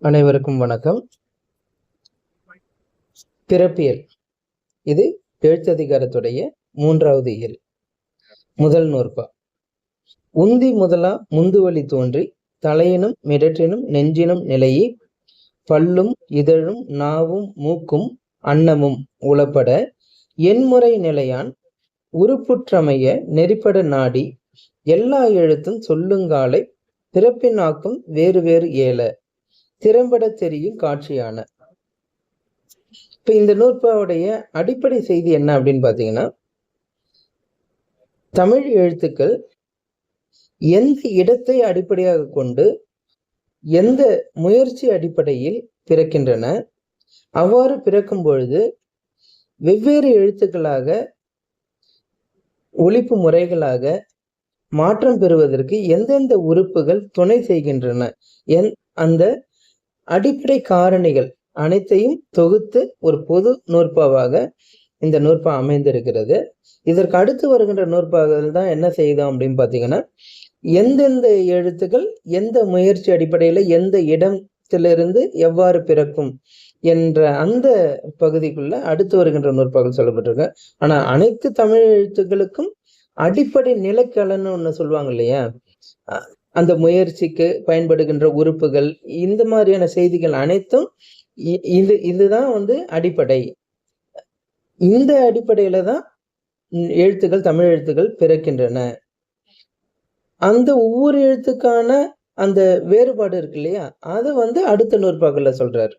அனைவருக்கும் வணக்கம். பிறப்பியல் இது எழுத்ததிகாரத்துடைய 3வது இயல். முதல் நூற்பா. உந்தி முதலா முந்துவலி தோன்றி தலையினும் மிடற்றினும் நெஞ்சினும் நிலையி பல்லும் இதழும் நாவும் மூக்கும் அன்னமும் உளப்பட எண்முறை நிலையான் உருப்புற்றமைய நெறிப்பட நாடி எல்லா எழுத்தும் சொல்லுங்காலை பிறப்பினாக்கும் வேறு வேறு ஏல திறம்பட தெரியும் காட்சியான. இப்ப இந்த நூற்பாவுடைய அடிப்படை செய்தி என்ன அப்படின்னு பாத்தீங்கன்னா, தமிழ் எழுத்துக்கள் எந்த இடத்தை அடிப்படையாக கொண்டு எந்த முயற்சி அடிப்படையில் பிறக்கின்றன, அவ்வாறு பிறக்கும் பொழுது வெவ்வேறு எழுத்துக்களாக ஒலிப்பு முறைகளாக மாற்றம் பெறுவதற்கு எந்தெந்த உறுப்புகள் துணை செய்கின்றன, அந்த அடிப்படை காரணிகள் அனைத்தையும் தொகுத்து ஒரு பொது நூற்பாவாக இந்த நூற்பா அமைந்திருக்கிறது. இதற்கு அடுத்து வருகின்ற நூற்பாக்கள் தான் என்ன செய்தோம் அப்படின்னு பார்த்தீங்கன்னா, எந்தெந்த எழுத்துக்கள் எந்த முயற்சி அடிப்படையில் எந்த இடத்திலிருந்து எவ்வாறு பிறக்கும் என்ற அந்த பகுதிக்குள்ள அடுத்து வருகின்ற நூற்பாக்கள் சொல்லப்பட்டிருக்கு. ஆனா அனைத்து தமிழ் எழுத்துக்களுக்கும் அடிப்படை நிலைக்கலன்னு ஒன்று சொல்லுவாங்க இல்லையா, அந்த முயற்சிக்கு பயன்படுகின்ற உறுப்புகள், இந்த மாதிரியான செய்திகள் அனைத்தும் இதுதான் அடிப்படை. இந்த அடிப்படையில தான் எழுத்துக்கள், தமிழ் எழுத்துக்கள் பிறக்கின்றன. அந்த ஒவ்வொரு எழுத்துக்கான அந்த வேறுபாடு இருக்கு இல்லையா, அதை அடுத்த நூற்பாக்கள்ல சொல்றாரு.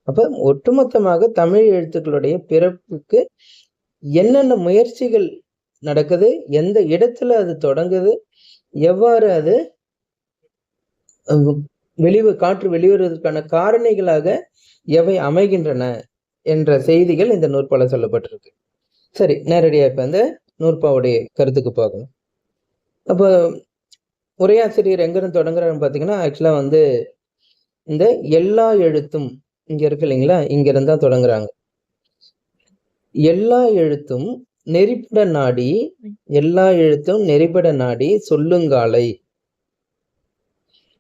அப்ப ஒட்டுமொத்தமாக தமிழ் எழுத்துக்களுடைய பிறப்புக்கு என்னென்ன முயற்சிகள் நடக்குது, எந்த இடத்துல அது தொடங்குது, எவ்வாறு அது காற்று வெளிவருவதற்கான காரணிகளாக எவை அமைகின்றன என்ற செய்திகள் இந்த நூற்பால சொல்லப்பட்டிருக்கு. சரி, நேரடியா இப்ப இந்த நூற்பாவுடைய கருத்துக்கு பார்க்கணும். அப்போ உரையாசிரியர் எங்கிருந்து தொடங்குறாருன்னு பாத்தீங்கன்னா, ஆக்சுவலா இந்த எல்லா எழுத்தும் இங்க இருக்கு இல்லைங்களா, இங்க இருந்தா தொடங்குறாங்க. எல்லா எழுத்தும் நெறிப்பட நாடி, எல்லா எழுத்தும் நெறிப்பட நாடி சொல்லுங்காலை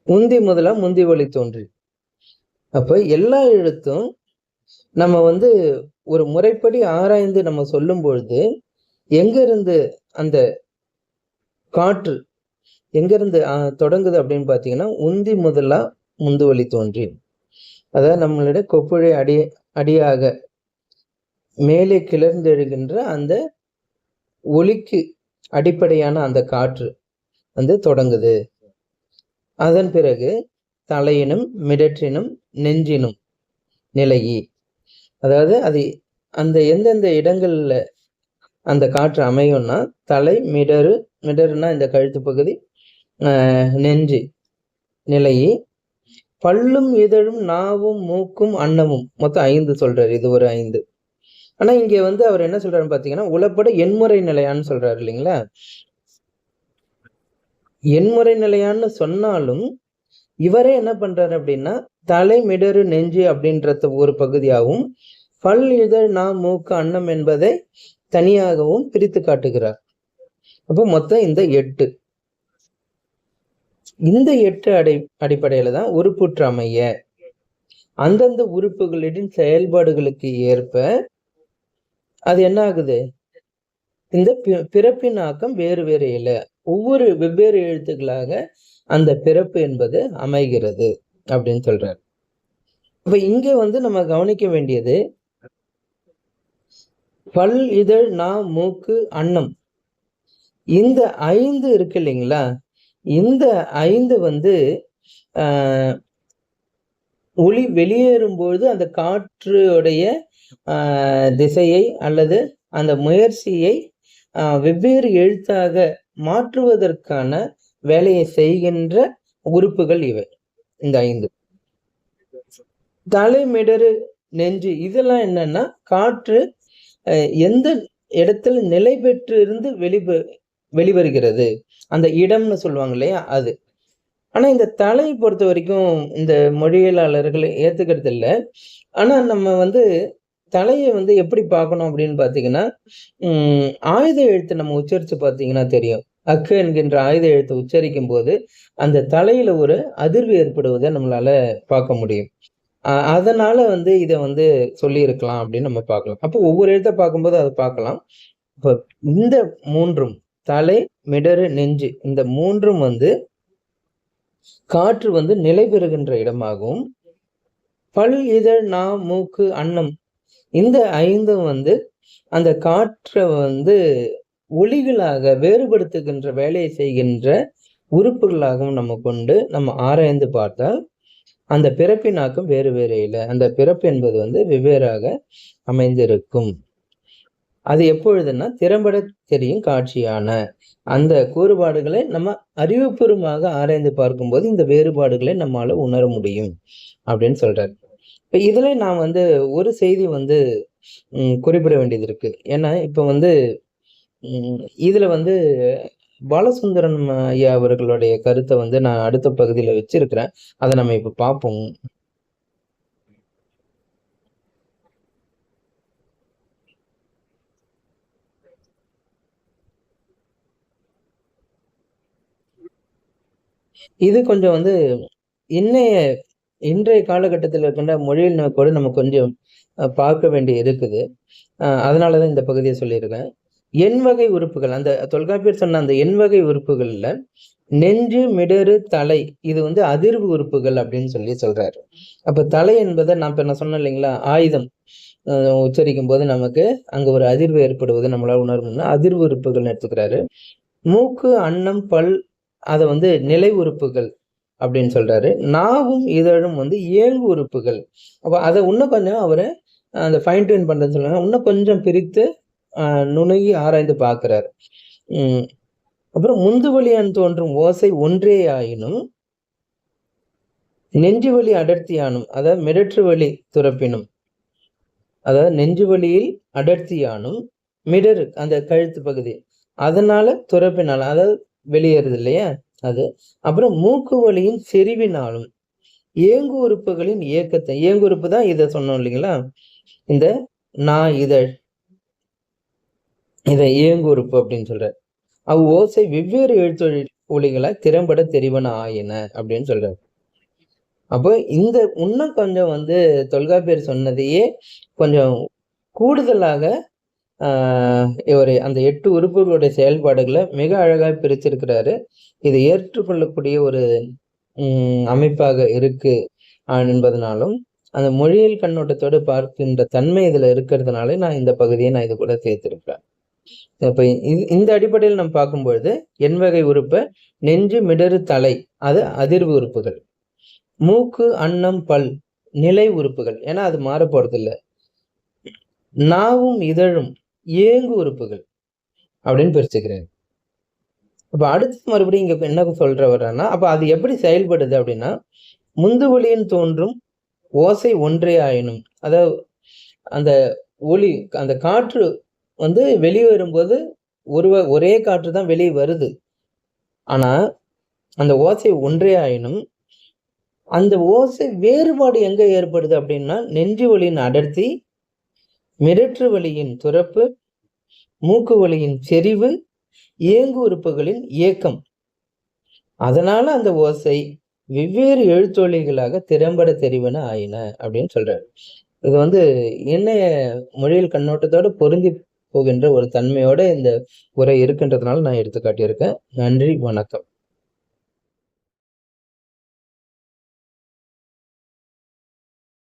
உந்தி முதலா முந்தி ஒலி தோன்றி. அப்ப எல்லா எழுத்தும் நம்ம ஒரு முறைப்படி ஆராய்ந்து நம்ம சொல்லும் பொழுது எங்கிருந்து அந்த காற்று எங்கிருந்து தொடங்குது அப்படின்னு பாத்தீங்கன்னா, உந்தி முதலா முந்து ஒலி தோன்றி. அதாவது நம்மளுடைய கொப்புழை அடியாக மேலே கிளர்ந்தெழுகின்ற அந்த ஒலிக்கு அடிப்படையான அந்த காற்று தொடங்குது. அதன் பிறகு தலையினும் மிடற்றினும் நெஞ்சினும் நிலையி, அதாவது அது அந்த எந்தெந்த இடங்கள்ல அந்த காற்று அமையும்னா, தலை, மிடறுனா இந்த கழுத்து பகுதி, நெஞ்சு நிலையி, பல்லும் இதழும் நாவும் மூக்கும் அன்னமும், மொத்தம் 5 சொல்றாரு. இது ஒரு 5. ஆனா இங்க அவர் என்ன சொல்றாருன்னு பாத்தீங்கன்னா, உளப்பட எண்முறை நிலையான்னு சொல்றாரு இல்லைங்களா. எண்முறை நிலையான்னு சொன்னாலும் இவரே என்ன பண்றாரு அப்படின்னா, தலை, மிடறு, நெஞ்சு அப்படின்றத ஒரு பகுதியாகவும், பல், இதழ், நா, மூக்கு, அன்னம் என்பதை தனியாகவும் பிரித்து காட்டுகிறார். அப்போ மொத்தம் இந்த 8. இந்த 8 அடிப்படையில தான் உறுப்புற்று அமைய அந்தந்த உறுப்புகளின் செயல்பாடுகளுக்கு ஏற்ப அது என்ன ஆகுது, இந்த பிறப்பின் ஆக்கம் வேறு வேறு இல்லை, ஒவ்வொரு வெவ்வேறு எழுத்துக்களாக அந்த பிறப்பு என்பது அமைகிறது அப்படின்னு சொல்றாரு. இப்ப இங்க நம்ம கவனிக்க வேண்டியது, பல், இதழ், நா, மூக்கு, அன்னம், இந்த 5 இருக்கு இல்லைங்களா. இந்த 5 ஒளி வெளியேறும்போது அந்த காற்றுடைய திசையை அல்லது அந்த முயற்சியை வெவ்வேறு எழுத்தாக மாற்றுவதற்கான வேலையை செய்கின்ற உறுப்புகள் இவை, இந்த 5. தலை, மிடறு, நெஞ்சு இதெல்லாம் என்னன்னா, காற்று எந்த இடத்துல நிலை பெற்று இருந்து வெளிவருகிறது, அந்த இடம்னு சொல்லுவாங்க இல்லையா அது. ஆனா இந்த தலை பொறுத்த வரைக்கும் இந்த மொழியியலாளர்கள் ஏத்துக்கிறது இல்லை. ஆனா நம்ம தலையை எப்படி பார்க்கணும் அப்படின்னு பாத்தீங்கன்னா, ஆயுத எழுத்து நம்ம உச்சரிச்சு பார்த்தீங்கன்னா தெரியும். அக்கு என்கின்ற ஆயுத எழுத்தை உச்சரிக்கும் போது அந்த தலையில ஒரு அதிர்வு ஏற்படுவதை நம்மளால பார்க்க முடியும். அதனால இதை சொல்லியிருக்கலாம் அப்படின்னு நம்ம பார்க்கலாம். அப்போ ஒவ்வொரு எழுத்தை பார்க்கும்போது அதை பார்க்கலாம். இப்போ இந்த மூன்றும் தலை, மிடறு, நெஞ்சு இந்த மூன்றும் காற்று நிலை பெறுகின்ற இடமாகவும், பல், இதழ், நா, மூக்கு, அன்னம் இந்த ஐந்தும் அந்த காற்றை ஒலிகளாக வேறுபடுத்துகின்ற வேலையை செய்கின்ற உறுப்புகளாகவும் நம்ம கொண்டு நம்ம ஆராய்ந்து பார்த்தால் அந்த பிறப்பினாக்கும் வேறு வேறு இல்லை. அந்த பிறப்பு என்பது வெவ்வேறாக அமைந்திருக்கும். அது எப்பொழுதுன்னா திறம்பட தெரியும் காட்சியான அந்த கூறுபாடுகளை நம்ம அறிவுபூர்வமாக ஆராய்ந்து பார்க்கும்போது இந்த வேறுபாடுகளை நம்மால உணர முடியும் அப்படின்னு சொல்றாரு. இப்ப இதுல நான் ஒரு செய்தி குறிப்பிட வேண்டியது இருக்கு. ஏன்னா இப்ப இதுல பாலசுந்தரன் ஐயா அவர்களுடைய கருத்தை நான் அடுத்த பகுதியில வச்சிருக்கிறேன். அதை நம்ம இப்ப பார்ப்போம். இது கொஞ்சம் இன்றைய காலகட்டத்தில் இருக்கின்ற மொழியில் கூட நம்ம கொஞ்சம் பார்க்க வேண்டி இருக்குது. அதனாலதான் இந்த பகுதியை சொல்லியிருக்கேன். எண்வகை உறுப்புகள், அந்த தொல்காப்பியர் சொன்ன அந்த எண்வகை உறுப்புகள்ல நெஞ்சு, மிடறு, தலை இது அதிர்வு உறுப்புகள் அப்படின்னு சொல்றாரு. அப்ப தலை என்பதை நான் இப்ப சொன்னேன் இல்லைங்களா, ஆயுதம் உச்சரிக்கும் போது நமக்கு அங்க ஒரு அதிர்வு ஏற்படுவது நம்மளால உணரணும்னா அதிர்வு உறுப்புகள் எடுத்துக்கிறாரு. மூக்கு, அன்னம், பல் அதை நிலை உறுப்புகள் அப்படின்னு சொல்றாரு. நாவும் இதழும் இயங்கு உறுப்புகள். அப்ப அதை இன்னும் கொஞ்சம் அவரை அந்த ஃபைன் டியூன் பண்றதுன்னு சொல்லுவாங்க, இன்னும் கொஞ்சம் பிரித்து நுணுகி ஆராய்ந்து பார்க்கிறார். அப்புறம் முந்து வழியான் தோன்றும் ஓசை ஒன்றே ஆயினும் நெஞ்சு வழி அடர்த்தியானும், அதாவது மிடற்று வழி துறப்பினும், அதாவது நெஞ்சு வழியில் அடர்த்தியானும் மிடறு அந்த கழுத்து பகுதி அதனால துறப்பினாலும், அதாவது வெளியேறுது இல்லையா அது. அப்புறம் மூக்கு வழியின் செறிவினாலும் இயங்கு உறுப்புகளின் இயக்கத்தை, இயங்கு உறுப்பு தான் இதை சொன்னோம் இல்லைங்களா, இந்த நா, இதழ் இதை இயங்கு உறுப்பு அப்படின்னு சொல்றாரு. ஓசை வெவ்வேறு எழுத்தொழில் ஒலிகளாய் திறம்பட தெரிவன ஆயின அப்படின்னு சொல்றாரு. அப்போ இந்த இன்னும் கொஞ்சம் தொல்காப்பியர் சொன்னதையே கொஞ்சம் கூடுதலாக இவர் அந்த 8 உறுப்புகளுடைய செயல்பாடுகளை மிக அழகாக பிரிச்சிருக்கிறாரு. இதை ஏற்றுக்கொள்ளக்கூடிய ஒரு அமைப்பாக இருக்கு என்பதனாலும் அந்த மொழியியல் கண்ணோட்டத்தோடு பார்க்கின்ற தன்மை இதுல இருக்கிறதுனால நான் இந்த பகுதியை நான் இது கூட சேர்த்திருக்கிறேன். இப்ப இந்த அடிப்படையில் நம்ம பார்க்கும்பொழுது எண்வகை உறுப்பை நெஞ்சு, மிடறு, தலை அது அதிர்வு உறுப்புகள், மூக்கு, அன்னம், பல் நிலை உறுப்புகள், ஏன்னா அது மாற போறது இல்லை, நாவும் இதழும் இயங்கு உறுப்புகள் அப்படின்னு பிரிச்சுக்கிறேன். அப்ப அடுத்து மறுபடியும் இங்க என்ன சொல்ற வர்றேன்னா, அப்ப அது எப்படி செயல்படுது அப்படின்னா, முந்து வழியின் தோன்றும் ஓசை ஒன்றே ஆயினும், அதாவது அந்த ஒளி அந்த காற்று வெளியே வரும்போது ஒரே காற்று தான் வெளியே வருது. ஆனா அந்த ஓசை ஒன்றே ஆயினும் அந்த ஓசை வேறுபாடு எங்க ஏற்படுது அப்படின்னா, நெஞ்சு வழியின் அடர்த்தி, மிடற்று வழியின் துறப்பு, மூக்கு வழியின் செறிவு, இயங்கு உறுப்புகளின் இயக்கம், அதனால அந்த ஓசை வெவ்வேறு எழுத்தொழிகளாக திறம்பட தெரிவன ஆயின அப்படின்னு சொல்றாரு. இது என்னைய மொழியில் கண்ணோட்டத்தோட பொருந்தி போகின்ற ஒரு தன்மையோட இந்த உரை இருக்கின்றதுனால நான் எடுத்து காட்டியிருக்கேன். நன்றி, வணக்கம்.